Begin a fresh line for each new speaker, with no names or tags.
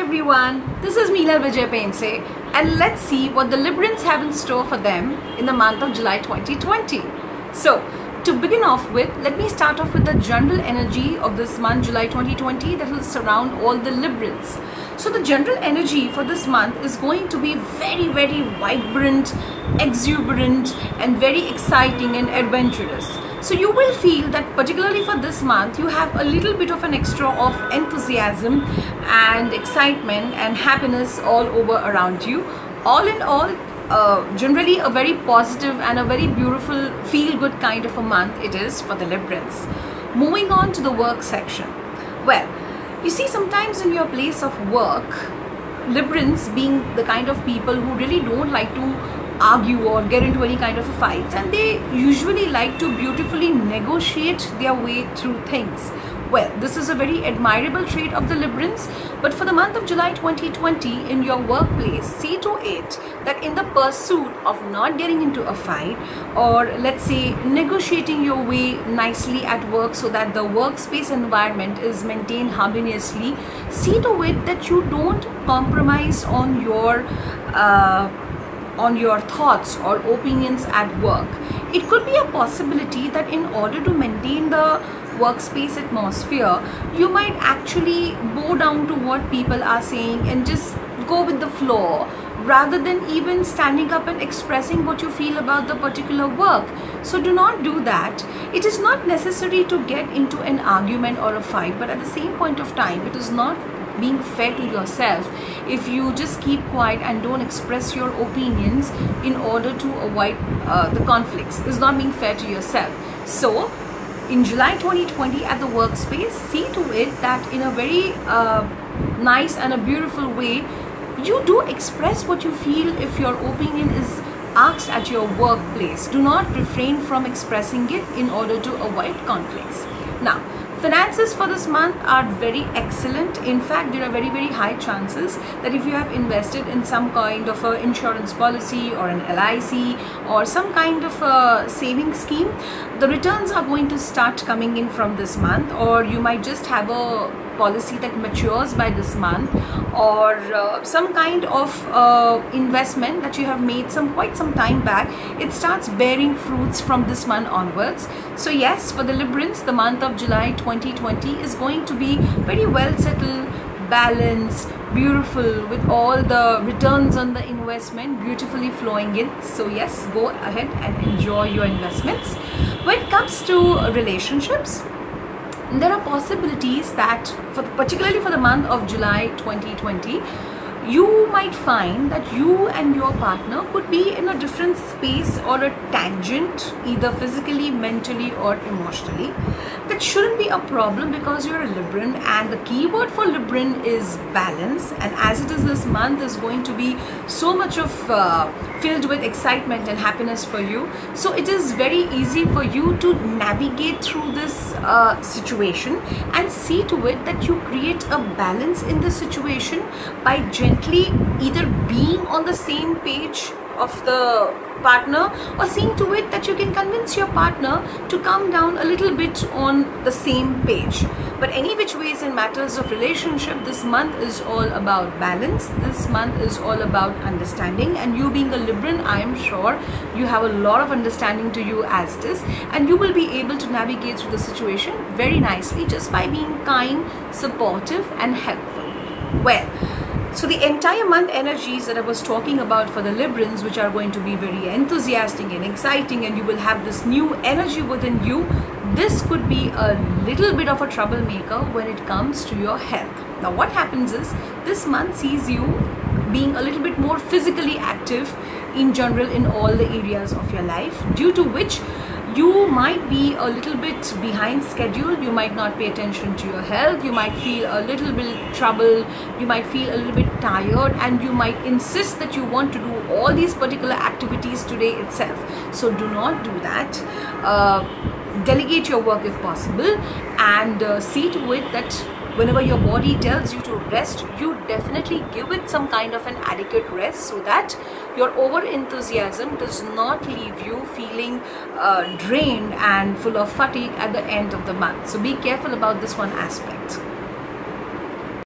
everyone, this is Meela Vijay Pense and let's see what the Librans have in store for them in the month of July 2020. So to begin off with, let me start off with the general energy of this month July 2020 that will surround all the Librans. So the general energy for this month is going to be very vibrant, exuberant and very exciting and adventurous. So you will feel that particularly for this month you have a little bit of an extra of enthusiasm and excitement and happiness all over around you. All in all, generally a very positive and a very beautiful feel-good kind of a month it is for the Librans. Moving on to the work section. Well, you see, sometimes in your place of work, Librans being the kind of people who really don't like to argue or get into any kind of a fights, and they usually like to beautifully negotiate their way through things. Well, this is a very admirable trait of the Librans, but for the month of July 2020 in your workplace, see to it that in the pursuit of not getting into a fight, or let's say negotiating your way nicely at work so that the workspace environment is maintained harmoniously, see to it that you don't compromise on your thoughts or opinions at work. It could be a possibility that in order to maintain the workspace atmosphere, you might actually bow down to what people are saying and just go with the flow rather than even standing up and expressing what you feel about the particular work. So do not do that. It is not necessary to get into an argument or a fight, but at the same point of time, it is not being fair to yourself if you just keep quiet and don't express your opinions in order to avoid the conflicts. It's not being fair to yourself. So in July 2020 at the workspace, see to it that in a very nice and a beautiful way, you do express what you feel if your opinion is asked at your workplace. Do not refrain from expressing it in order to avoid conflicts. Now, finances for this month are very excellent. In fact, there are very high chances that if you have invested in some kind of an insurance policy or an LIC or some kind of a saving scheme, the returns are going to start coming in from this month, or you might just have a policy that matures by this month, or some kind of investment that you have made quite some time back, it starts bearing fruits from this month onwards. So yes, for the Librans, the month of July 2020 is going to be very well settled, balanced, beautiful, with all the returns on the investment beautifully flowing in. So yes, go ahead and enjoy your investments. When it comes to relationships, there are possibilities that particularly for the month of July 2020, you might find that you and your partner could be in a different space or a tangent, either physically, mentally or emotionally. That shouldn't be a problem because you're a Libran, and the keyword for Libran is balance, and as it is, this month is going to be so much of filled with excitement and happiness for you. So it is very easy for you to navigate through this situation and see to it that you create a balance in the situation by gently either being on the same page of the partner, or seeing to it that you can convince your partner to come down a little bit on the same page. But any which ways, in matters of relationship, this month is all about balance. This month is all about understanding, and you being a Libran, I am sure you have a lot of understanding to you as it is, and you will be able to navigate through the situation very nicely just by being kind, supportive and helpful. Well, so the entire month energies that I was talking about for the Librans, which are going to be very enthusiastic and exciting, and you will have this new energy within you, this could be a little bit of a troublemaker when it comes to your health. Now what happens is, this month sees you being a little bit more physically active in general in all the areas of your life, due to which you might be a little bit behind schedule. You might not pay attention to your health, you might feel a little bit troubled, you might feel a little bit tired, and you might insist that you want to do all these particular activities today itself. So do not do that. Delegate your work if possible, and see to it that whenever your body tells you to rest, you definitely give it some kind of an adequate rest, so that your over enthusiasm does not leave you feeling drained and full of fatigue at the end of the month. So be careful about this one aspect.